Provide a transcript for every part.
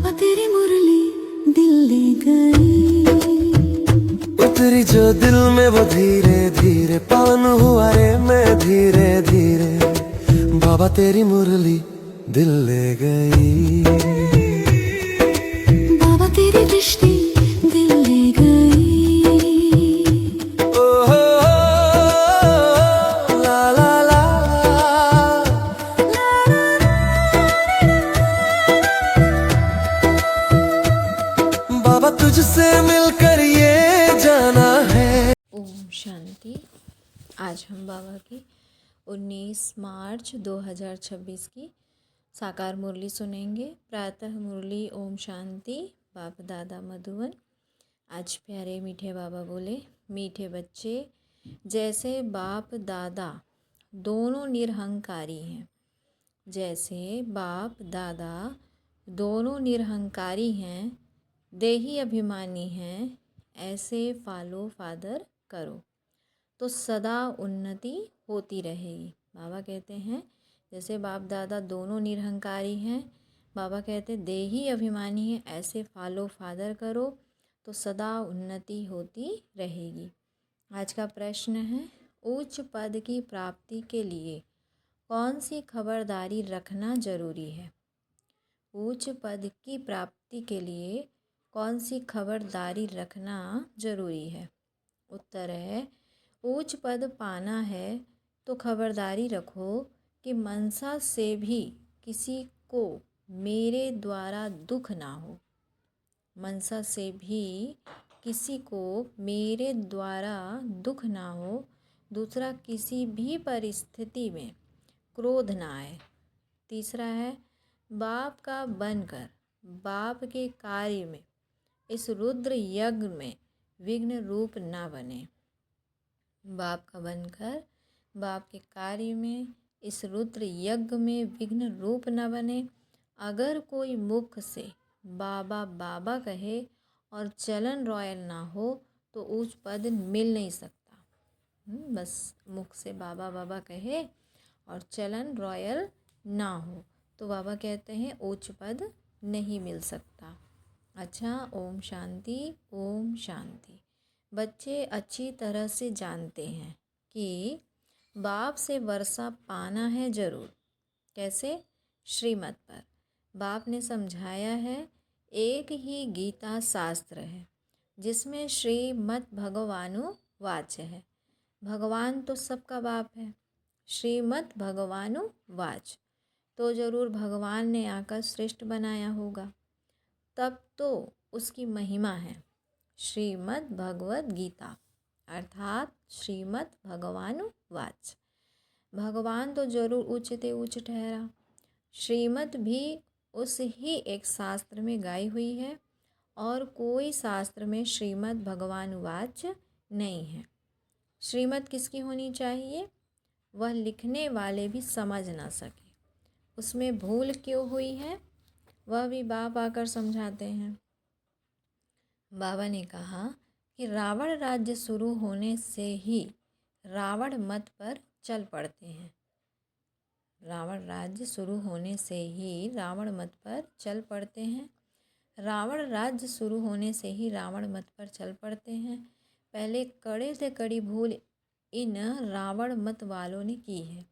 बाबा तेरी मुरली दिल ले गई, उतरी जो दिल में वो धीरे धीरे, पावन हुआ रे मैं धीरे धीरे। बाबा तेरी मुरली दिल ले गई, बाबा तेरी दृष्टि दिल ले गई। ओ हो ला ला ला। बाबा तुझसे मिलकर ये जाना है। ओम शांति। आज हम बाबा की 19 मार्च 2026 की साकार मुरली सुनेंगे। प्रातः मुरली ओम शांति। बाप दादा मधुबन। आज प्यारे मीठे बाबा बोले, मीठे बच्चे, जैसे बाप दादा दोनों निरहंकारी हैं, जैसे बाप दादा दोनों निरहंकारी हैं, देही अभिमानी हैं, ऐसे फॉलो फादर करो तो सदा उन्नति होती रहेगी। बाबा कहते हैं जैसे बाप दादा दोनों निरहंकारी हैं, बाबा कहते हैं देही अभिमानी है, ऐसे फॉलो फादर करो तो सदा उन्नति होती रहेगी। आज का प्रश्न है, उच्च पद की प्राप्ति के लिए कौन सी खबरदारी रखना जरूरी है? उच्च पद की प्राप्ति के लिए कौन सी खबरदारी रखना जरूरी है? उत्तर है, उच्च पद पाना है तो खबरदारी रखो कि मनसा से भी किसी को मेरे द्वारा दुख ना हो। मनसा से भी किसी को मेरे द्वारा दुख ना हो। दूसरा, किसी भी परिस्थिति में क्रोध ना आए। तीसरा है, बाप का बनकर बाप के कार्य में इस रुद्र यज्ञ में विघ्न रूप ना बने। बाप का बनकर बाप के कार्य में इस रुद्र यज्ञ में विघ्न रूप न बने। अगर कोई मुख से बाबा बाबा कहे और चलन रॉयल ना हो तो उच्च पद मिल नहीं सकता। बस मुख से बाबा बाबा कहे और चलन रॉयल ना हो तो बाबा कहते हैं उच्च पद नहीं मिल सकता। अच्छा, ओम शांति। ओम शांति। बच्चे अच्छी तरह से जानते हैं कि बाप से वर्षा पाना है जरूर। कैसे? श्रीमत पर। बाप ने समझाया है, एक ही गीता शास्त्र है जिसमें श्रीमत भगवानु वाच है। भगवान तो सबका बाप है। श्रीमत भगवानु वाच तो जरूर भगवान ने आकर श्रेष्ठ बनाया होगा, तब तो उसकी महिमा है। श्रीमद् भगवद गीता अर्थात श्रीमद् भगवानु वाच। भगवान तो जरूर उच्च ते उच्च ठहरा। श्रीमद् भी उस ही एक शास्त्र में गाई हुई है और कोई शास्त्र में श्रीमद् भगवानु वाच नहीं है। श्रीमद् किसकी होनी चाहिए? वह लिखने वाले भी समझ ना सके उसमें भूल क्यों हुई है, वह भी बाप आकर समझाते हैं। बाबा ने कहा कि रावण राज्य शुरू होने से ही रावण मत पर चल पड़ते हैं। रावण राज्य शुरू होने से ही रावण मत पर चल पड़ते हैं। रावण राज्य शुरू होने से ही रावण मत पर चल पड़ते हैं। पहले कड़े से कड़ी भूल इन रावण मत वालों ने की है।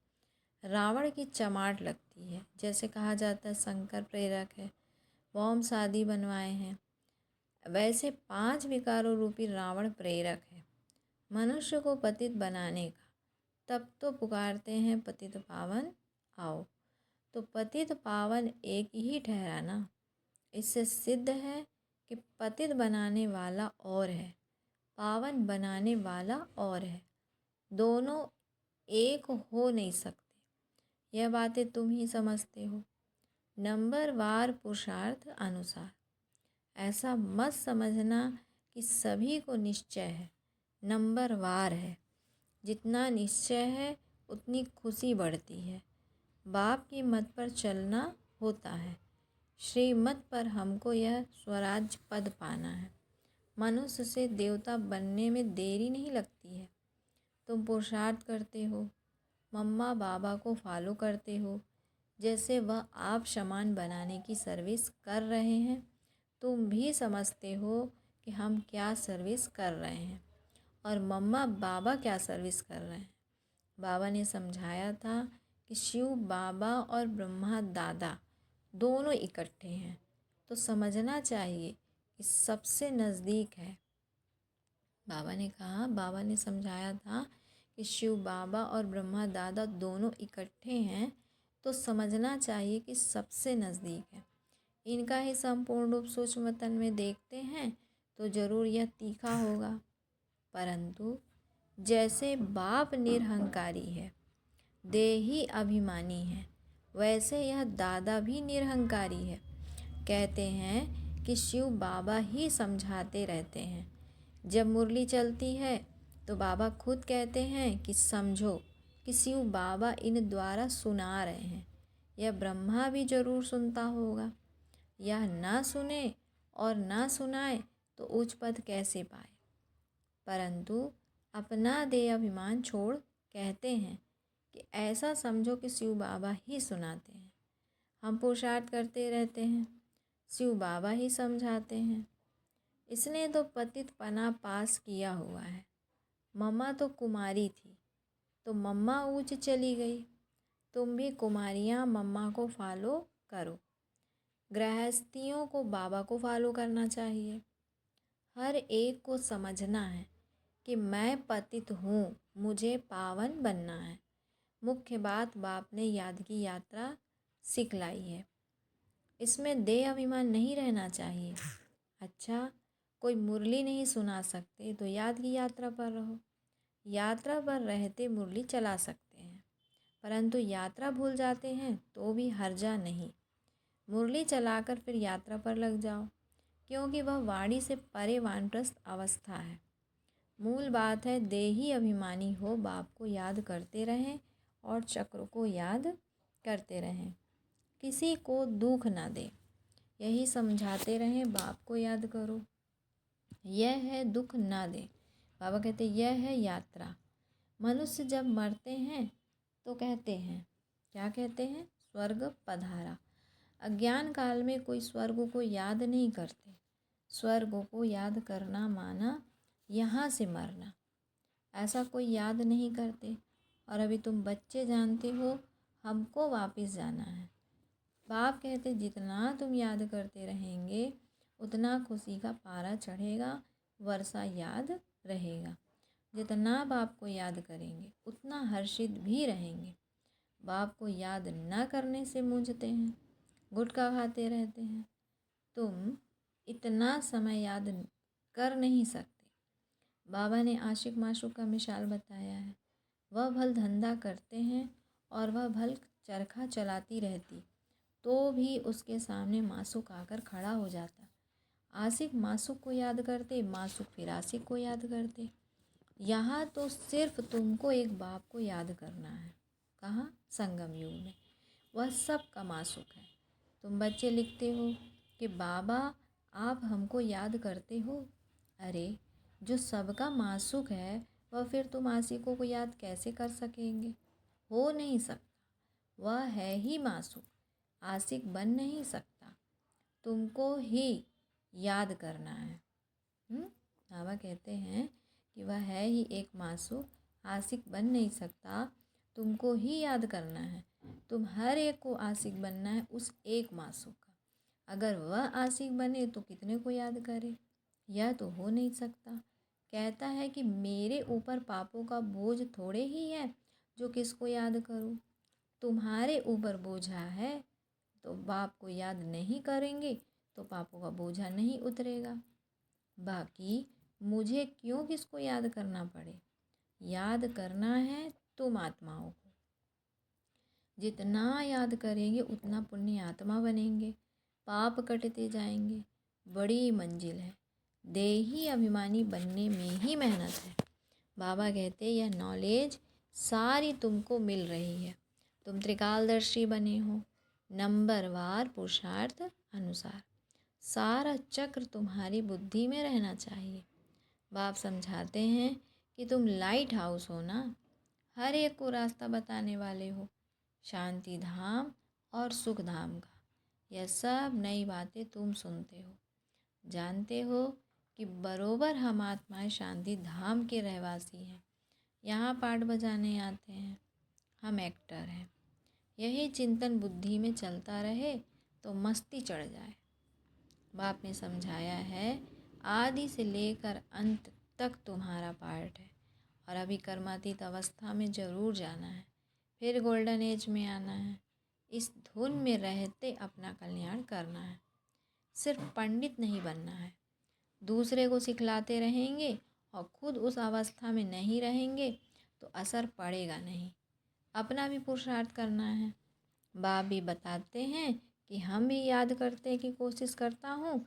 रावण की चमाट लगती है। जैसे कहा जाता है शंकर प्रेरक है, बॉम्ब शादी बनवाए हैं, वैसे 5 विकारों रूपी रावण प्रेरक है मनुष्य को पतित बनाने का। तब तो पुकारते हैं पतित पावन आओ। तो पतित पावन एक ही ठहरा ना। इससे सिद्ध है कि पतित बनाने वाला और है, पावन बनाने वाला और है। दोनों एक हो नहीं सकते। यह बातें तुम ही समझते हो। नंबर वार पुरुषार्थ अनुसार ऐसा मत समझना कि सभी को निश्चय है। नंबर वार है। जितना निश्चय है उतनी खुशी बढ़ती है। बाप की मत पर चलना होता है। श्रीमत पर हमको यह स्वराज्य पद पाना है। मनुष्य से देवता बनने में देरी नहीं लगती है। तुम पुरुषार्थ करते हो, मम्मा बाबा को फॉलो करते हो, जैसे वह आप सामान बनाने की सर्विस कर रहे हैं। तुम भी समझते हो कि हम क्या सर्विस कर रहे हैं और मम्मा बाबा क्या सर्विस कर रहे हैं। बाबा ने समझाया था कि शिव बाबा और ब्रह्मा दादा दोनों इकट्ठे हैं, तो समझना चाहिए कि सबसे नज़दीक है। बाबा ने समझाया था कि शिव बाबा और ब्रह्मा दादा दोनों इकट्ठे हैं, तो समझना चाहिए कि सबसे नज़दीक है। इनका ही संपूर्ण रूप सूक्ष्म तन में देखते हैं तो ज़रूर यह तीखा होगा, परंतु जैसे बाप निरहंकारी है, देही अभिमानी है, वैसे यह दादा भी निरहंकारी है। कहते हैं कि शिव बाबा ही समझाते रहते हैं। जब मुरली चलती है तो बाबा खुद कहते हैं कि समझो कि शिव बाबा इन द्वारा सुना रहे हैं। यह ब्रह्मा भी जरूर सुनता होगा। यह ना सुने और ना सुनाए तो उच्च पद कैसे पाए। परंतु अपना देह अभिमान छोड़ कहते हैं कि ऐसा समझो कि शिव बाबा ही सुनाते हैं। हम पुरुषार्थ करते रहते हैं, शिव बाबा ही समझाते हैं। इसने तो पतित पना पास किया हुआ है। मम्मा तो कुमारी थी तो मम्मा ऊंच चली गई। तुम भी कुमारियाँ मम्मा को फॉलो करो। गृहस्थियों को बाबा को फॉलो करना चाहिए। हर एक को समझना है कि मैं पतित हूँ, मुझे पावन बनना है। मुख्य बात बाप ने याद की यात्रा सिखलाई है। इसमें देह अभिमान नहीं रहना चाहिए। अच्छा, कोई मुरली नहीं सुना सकते तो याद की यात्रा पर रहो। यात्रा पर रहते मुरली चला सकते हैं, परंतु यात्रा भूल जाते हैं तो भी हर्जा नहीं। मुरली चलाकर फिर यात्रा पर लग जाओ, क्योंकि वह वाणी से परे वानप्रस्थ अवस्था है। मूल बात है देही अभिमानी हो बाप को याद करते रहें और चक्र को याद करते रहें। किसी को दुख ना दे, यही समझाते रहें। बाप को याद करो, यह है दुख ना दे। बाबा कहते यह है यात्रा। मनुष्य जब मरते हैं तो कहते हैं, क्या कहते हैं? स्वर्ग पधारा। अज्ञान काल में कोई स्वर्ग को याद नहीं करते। स्वर्ग को याद करना माना यहाँ से मरना, ऐसा कोई याद नहीं करते। और अभी तुम बच्चे जानते हो हमको वापस जाना है। बाप कहते जितना तुम याद करते रहेंगे उतना खुशी का पारा चढ़ेगा, वर्षा याद रहेगा। जितना बाप को याद करेंगे उतना हर्षित भी रहेंगे। बाप को याद न करने से मूंझते हैं, गुटखा खाते रहते हैं। तुम इतना समय याद कर नहीं सकते। बाबा ने आशिक माशूक का मिसाल बताया है। वह भल धंधा करते हैं और वह भल चरखा चलाती रहती तो भी उसके सामने मासूक आकर खड़ा हो जाता। आशिक मासूक को याद करते, मासूक फिर आशिक को याद करते। यहाँ तो सिर्फ तुमको एक बाप को याद करना है। कहाँ? संगम युग में। वह सब का मासूक है। तुम बच्चे लिखते हो कि बाबा आप हमको याद करते हो। अरे जो सबका मासूक है वह फिर तुम आशिकों को याद कैसे कर सकेंगे? हो नहीं सकता। वह है ही मासूक, आशिक बन नहीं सकता। तुमको ही याद करना है। बाबा कहते हैं कि वह है ही एक मासूक, आशिक बन नहीं सकता। तुमको ही याद करना है। तुम हर एक को आशिक बनना है उस एक मासूक का। अगर वह आशिक बने तो कितने को याद करे? यह तो हो नहीं सकता। कहता है कि मेरे ऊपर पापों का बोझ थोड़े ही है जो किसको याद करूं। तुम्हारे ऊपर बोझा है तो बाप को याद नहीं करेंगे तो पापों का बोझा नहीं उतरेगा। बाकी मुझे क्यों किसको याद करना पड़े? याद करना है तुम आत्माओं को। जितना याद करेंगे उतना पुण्य आत्मा बनेंगे, पाप कटते जाएंगे। बड़ी मंजिल है। देही अभिमानी बनने में ही मेहनत है। बाबा कहते यह नॉलेज सारी तुमको मिल रही है। तुम त्रिकालदर्शी बने हो। नंबरवार पुरुषार्थ अनुसार सारा चक्र तुम्हारी बुद्धि में रहना चाहिए। बाप समझाते हैं कि तुम लाइट हाउस हो ना, हर एक को रास्ता बताने वाले हो। शांति धाम और सुख धाम का। यह सब नई बातें तुम सुनते हो। जानते हो कि बरोबर हम आत्माएं शांति धाम के रहवासी हैं। यहाँ पाठ बजाने आते हैं, हम एक्टर हैं। यही चिंतन बुद्धि में चलता रहे तो मस्ती चढ़ जाए। बाप ने समझाया है, आदि से लेकर अंत तक तुम्हारा पार्ट है और अभी कर्मातीत अवस्था में ज़रूर जाना है, फिर गोल्डन एज में आना है। इस धुन में रहते अपना कल्याण करना है। सिर्फ पंडित नहीं बनना है। दूसरे को सिखलाते रहेंगे और खुद उस अवस्था में नहीं रहेंगे तो असर पड़ेगा नहीं। अपना भी पुरुषार्थ करना है। बाप भी बताते हैं कि हम भी याद करते की कोशिश करता हूँ।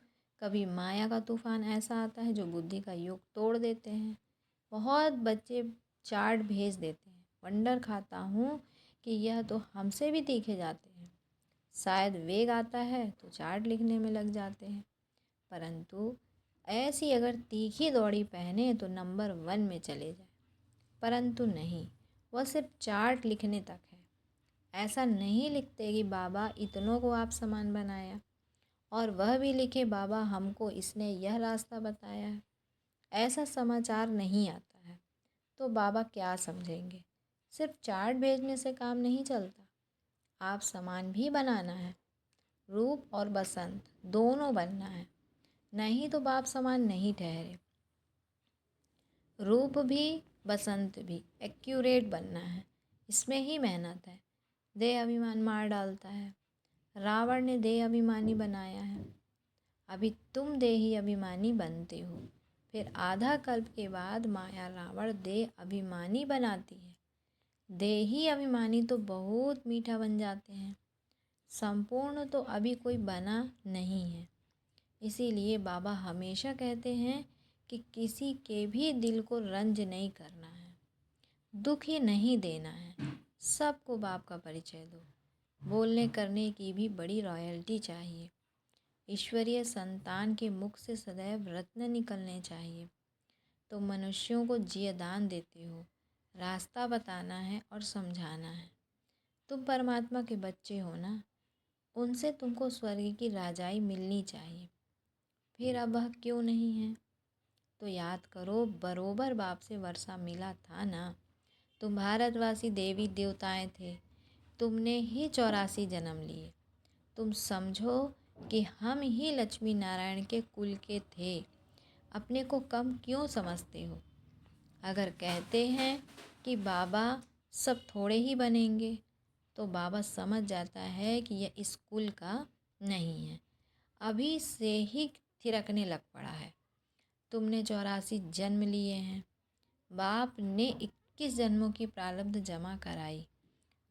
कभी माया का तूफान ऐसा आता है जो बुद्धि का योग तोड़ देते हैं। बहुत बच्चे चार्ट भेज देते हैं। वंडर खाता हूँ कि यह तो हमसे भी तीखे जाते हैं। शायद वेग आता है तो चार्ट लिखने में लग जाते हैं, परंतु ऐसी अगर तीखी दौड़ी पहने तो नंबर 1 में चले जाए। परंतु नहीं, वह सिर्फ चार्ट लिखने तक है। ऐसा नहीं लिखते कि बाबा इतनों को आप समान बनाया, और वह भी लिखे बाबा हमको इसने यह रास्ता बताया है। ऐसा समाचार नहीं आता है तो बाबा क्या समझेंगे। सिर्फ चार्ट भेजने से काम नहीं चलता। आप समान भी बनाना है। रूप और बसंत दोनों बनना है, नहीं तो बाप समान नहीं ठहरे। रूप भी बसंत भी एक्यूरेट बनना है, इसमें ही मेहनत है। देह अभिमान मार डालता है। रावण ने देह अभिमानी बनाया है। अभी तुम देही अभिमानी बनते हो। फिर आधा कल्प के बाद माया रावण देह अभिमानी बनाती है। देही अभिमानी तो बहुत मीठा बन जाते हैं, संपूर्ण तो अभी कोई बना नहीं है। इसीलिए बाबा हमेशा कहते हैं कि किसी के भी दिल को रंज नहीं करना है, दुख ही नहीं देना है। सबको बाप का परिचय दो। बोलने करने की भी बड़ी रॉयल्टी चाहिए। ईश्वरीय संतान के मुख से सदैव रत्न निकलने चाहिए। तो मनुष्यों को जियदान देते हो, रास्ता बताना है और समझाना है। तुम परमात्मा के बच्चे हो ना, उनसे तुमको स्वर्ग की राजाई मिलनी चाहिए। फिर अब वह क्यों नहीं है? तो याद करो, बरोबर बाप से वर्षा मिला था ना। तुम भारतवासी देवी देवताएं थे। तुमने ही 84 जन्म लिए। तुम समझो कि हम ही लक्ष्मी नारायण के कुल के थे। अपने को कम क्यों समझते हो? अगर कहते हैं कि बाबा सब थोड़े ही बनेंगे, तो बाबा समझ जाता है कि यह इस कुल का नहीं है। अभी से ही थिरकने लग पड़ा है। तुमने 84 जन्म लिए हैं। बाप ने 21 जन्मों की प्रारब्ध जमा कराई।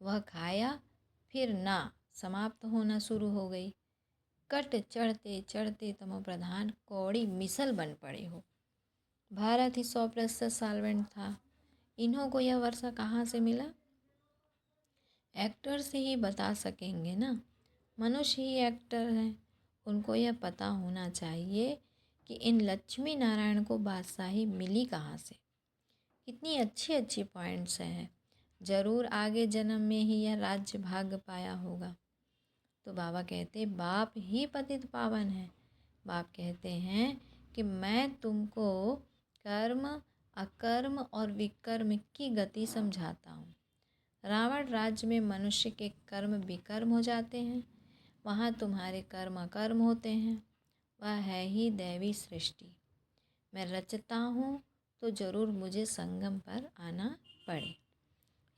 वह खाया, फिर ना समाप्त होना शुरू हो गई। कट चढ़ते चढ़ते तमो प्रधान कौड़ी मिसल बन पड़े हो। भारत ही 100% सॉल्वेंट था। इन्हों को यह वर्षा कहाँ से मिला? एक्टर से ही बता सकेंगे ना। मनुष्य ही एक्टर हैं। उनको यह पता होना चाहिए कि इन लक्ष्मी नारायण को बादशाही मिली कहाँ से। कितनी अच्छी अच्छी पॉइंट्स हैं। ज़रूर आगे जन्म में ही यह राज्य भाग्य पाया होगा। तो बाबा कहते बाप ही पतित पावन है। बाप कहते हैं कि मैं तुमको कर्म, अकर्म और विकर्म की गति समझाता हूँ। रावण राज्य में मनुष्य के कर्म विकर्म हो जाते हैं, वहाँ तुम्हारे कर्म अकर्म होते हैं। वह है ही दैवी सृष्टि। मैं रचता हूँ तो ज़रूर मुझे संगम पर आना पड़े।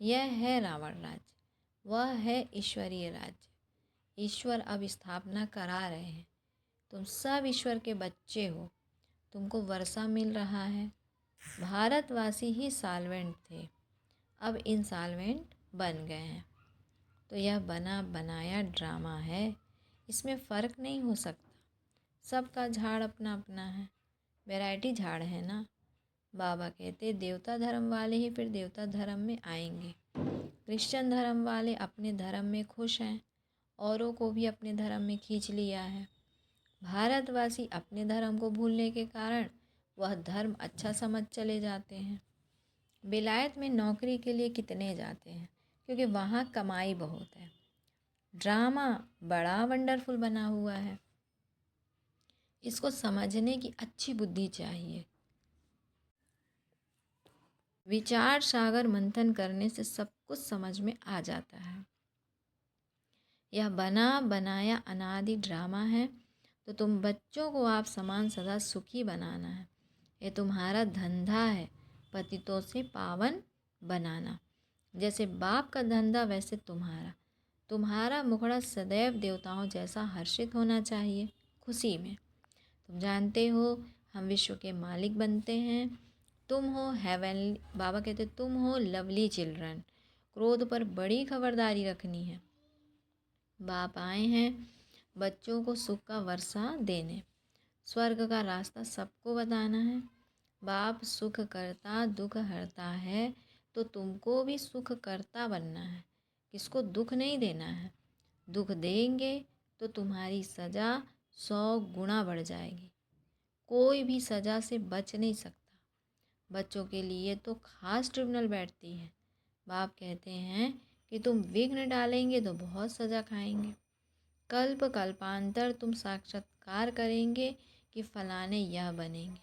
यह है रावण राज्य, वह है ईश्वरीय राज्य। ईश्वर अब स्थापना करा रहे हैं। तुम सब ईश्वर के बच्चे हो। तुमको वर्षा मिल रहा है। भारतवासी ही सॉल्वेंट थे, अब इंसॉल्वेंट बन गए हैं। तो यह बना बनाया ड्रामा है, इसमें फ़र्क नहीं हो सकता। सबका झाड़ अपना अपना है, वैरायटी झाड़ है ना। बाबा कहते देवता धर्म वाले ही फिर देवता धर्म में आएंगे। क्रिश्चियन धर्म वाले अपने धर्म में खुश हैं, औरों को भी अपने धर्म में खींच लिया है। भारतवासी अपने धर्म को भूलने के कारण वह धर्म अच्छा समझ चले जाते हैं। विलायत में नौकरी के लिए कितने जाते हैं, क्योंकि वहाँ कमाई बहुत है। ड्रामा बड़ा वंडरफुल बना हुआ है। इसको समझने की अच्छी बुद्धि चाहिए। विचार सागर मंथन करने से सब कुछ समझ में आ जाता है। यह बना बनाया अनादि ड्रामा है, तो तुम बच्चों को आप समान सदा सुखी बनाना है। ये तुम्हारा धंधा है, पतितों से पावन बनाना। जैसे बाप का धंधा वैसे तुम्हारा मुखड़ा सदैव देवताओं जैसा हर्षित होना चाहिए, खुशी में। तुम जानते हो हम विश्व के मालिक बनते हैं। तुम हो हेवनली, बाबा कहते तुम हो लवली चिल्ड्रन। क्रोध पर बड़ी खबरदारी रखनी है। बाप आए हैं बच्चों को सुख का वर्षा देने, स्वर्ग का रास्ता सबको बताना है। बाप सुख करता दुख हरता है, तो तुमको भी सुख करता बनना है। किसको दुख नहीं देना है। दुख देंगे तो तुम्हारी सज़ा 100 गुना बढ़ जाएगी। कोई भी सज़ा से बच नहीं सकता। बच्चों के लिए तो खास ट्रिब्यूनल बैठती है। बाप कहते हैं कि तुम विघ्न डालेंगे तो बहुत सज़ा खाएंगे। कल्प कल्पांतर तुम साक्षात्कार करेंगे कि फलाने यह बनेंगे।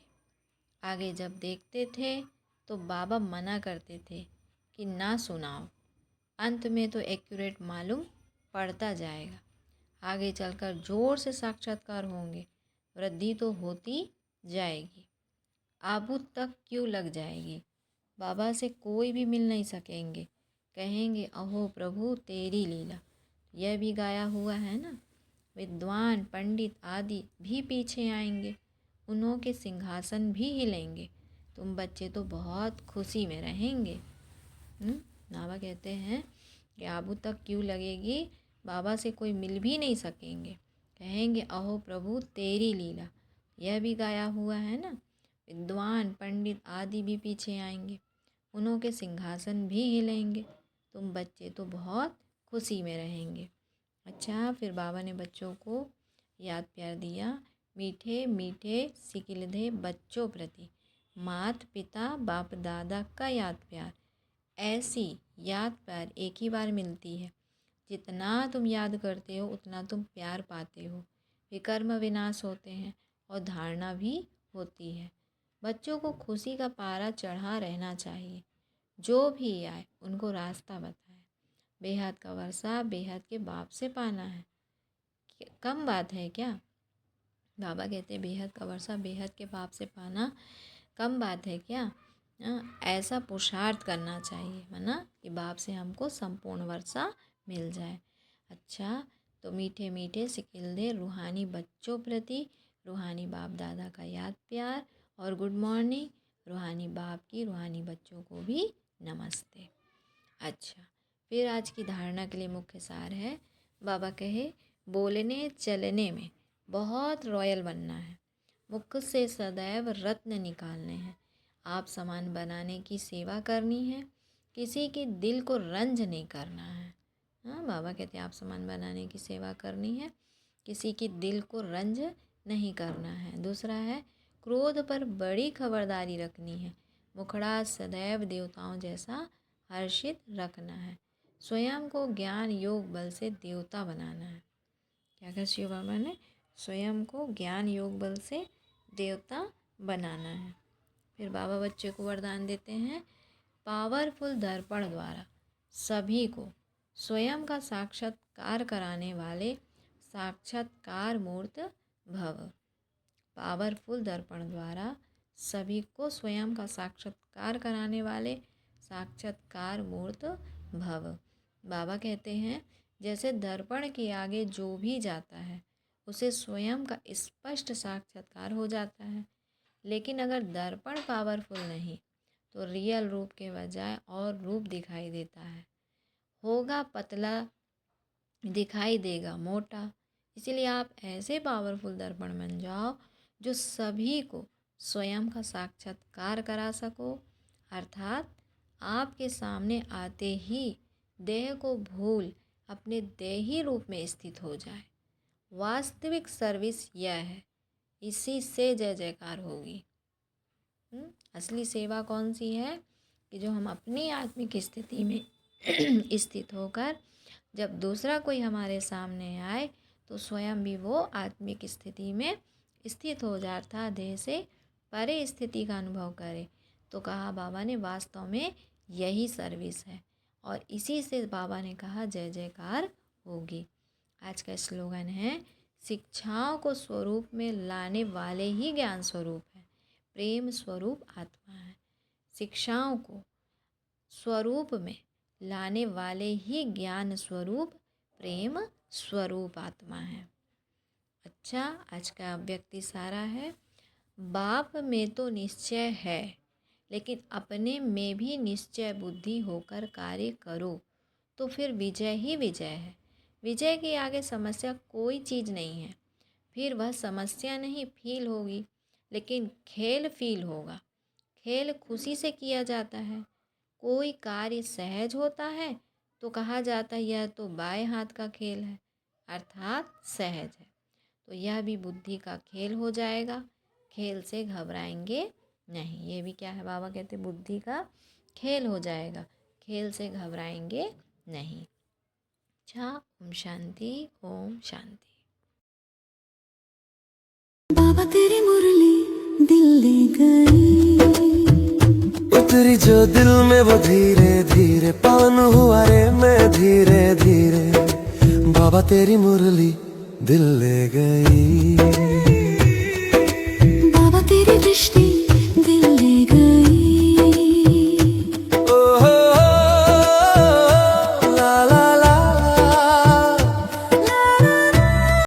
आगे जब देखते थे तो बाबा मना करते थे कि ना सुनाओ। अंत में तो एक्यूरेट मालूम पड़ता जाएगा। आगे चलकर जोर से साक्षात्कार होंगे, वृद्धि तो होती जाएगी। आबू तक क्यों लग जाएगी। बाबा से कोई भी मिल नहीं सकेंगे, कहेंगे अहो प्रभु तेरी लीला। यह भी गाया हुआ है ना। विद्वान पंडित आदि भी पीछे आएंगे, उन्हों के सिंहासन भी हिलेंगे। तुम बच्चे तो बहुत खुशी में रहेंगे। बाबा कहते हैं कि आबू तक क्यों लगेगी, बाबा से कोई मिल भी नहीं सकेंगे, कहेंगे अहो प्रभु तेरी लीला। यह भी गाया हुआ है ना। विद्वान पंडित आदि भी पीछे आएंगे, उन्हों के सिंहासन भी हिलेंगे। तुम बच्चे तो बहुत खुशी में रहेंगे। अच्छा, फिर बाबा ने बच्चों को याद प्यार दिया। मीठे मीठे सिकिलधे बच्चों प्रति मात पिता बाप दादा का याद प्यार। ऐसी याद प्यार एक ही बार मिलती है। जितना तुम याद करते हो उतना तुम प्यार पाते हो। विकर्म विनाश होते हैं और धारणा भी होती है। बच्चों को खुशी का पारा चढ़ा रहना चाहिए। जो भी आए उनको रास्ता बताए। बेहद का वर्षा बेहद के बाप से पाना है। कम बात है क्या। बाबा कहते बेहद का वर्षा बेहद के बाप से पाना कम बात है क्या। ऐसा पुरुषार्थ करना चाहिए माना कि बाप से हमको संपूर्ण वर्षा मिल जाए। अच्छा, तो मीठे मीठे सिकिलदे रूहानी बच्चों प्रति रूहानी बाप दादा का याद प्यार और गुड मॉर्निंग। रूहानी बाप की रूहानी बच्चों को भी नमस्ते। अच्छा, फिर आज की धारणा के लिए मुख्य सार है। बाबा कहे बोलने चलने में बहुत रॉयल बनना है। मुख से सदैव रत्न निकालने हैं। आप सामान बनाने की सेवा करनी है, किसी के दिल को रंज नहीं करना है। बाबा कहते हैं आप सामान बनाने की सेवा करनी है, किसी के दिल को रंज नहीं करना है। दूसरा है क्रोध पर बड़ी खबरदारी रखनी है। मुखड़ा सदैव देवताओं जैसा हर्षित रखना है। स्वयं को ज्ञान योग बल से देवता बनाना है। क्या कहा शिव बाबा ने, स्वयं को ज्ञान योग बल से देवता बनाना है। फिर बाबा बच्चे को वरदान देते हैं पावरफुल दर्पण द्वारा सभी को स्वयं का साक्षात्कार कराने वाले साक्षात्कार मूर्त भव। पावरफुल दर्पण द्वारा सभी को स्वयं का साक्षात्कार कराने वाले साक्षात्कार मूर्त भव। बाबा कहते हैं जैसे दर्पण के आगे जो भी जाता है उसे स्वयं का स्पष्ट साक्षात्कार हो जाता है। लेकिन अगर दर्पण पावरफुल नहीं तो रियल रूप के बजाय और रूप दिखाई देता है। होगा पतला, दिखाई देगा मोटा। इसीलिए आप ऐसे पावरफुल दर्पण बन जाओ जो सभी को स्वयं का साक्षात्कार करा सको। अर्थात आपके सामने आते ही देह को भूल अपने देही रूप में स्थित हो जाए। वास्तविक सर्विस यह है, इसी से जय जयकार होगी। असली सेवा कौन सी है कि जो हम अपनी आत्मिक स्थिति में स्थित होकर जब दूसरा कोई हमारे सामने आए तो स्वयं भी वो आत्मिक स्थिति में स्थित हो जाता, देह से परे स्थिति का अनुभव करे। तो कहा बाबा ने वास्तव में यही सर्विस है और इसी से बाबा ने कहा जय जयकार होगी। आज का स्लोगन है, शिक्षाओं को स्वरूप में लाने वाले ही ज्ञान स्वरूप है, प्रेम स्वरूप आत्मा है। शिक्षाओं को स्वरूप में लाने वाले ही ज्ञान स्वरूप प्रेम स्वरूप आत्मा है। अच्छा, आज का व्यक्ति सारा है, बाप में तो निश्चय है, लेकिन अपने में भी निश्चय बुद्धि होकर कार्य करो तो फिर विजय ही विजय है। विजय के आगे समस्या कोई चीज़ नहीं है। फिर वह समस्या नहीं फील होगी, लेकिन खेल फील होगा। खेल खुशी से किया जाता है। कोई कार्य सहज होता है तो कहा जाता है यह तो बाएं हाथ का खेल है, अर्थात सहज है। तो यह भी बुद्धि का खेल हो जाएगा। खेल से घबराएंगे नहीं। ये भी क्या है, बाबा कहते बुद्धि का खेल हो जाएगा, खेल से घबराएंगे नहीं। अच्छा, ओम शांति, ओम शांति। बाबा तेरी मुरली दिल ले गई, उतरी जो दिल में वो धीरे धीरे पावन हुआ रे मैं धीरे धीरे। बाबा तेरी मुरली दिल ले गई, बाबा तेरी दृष्टि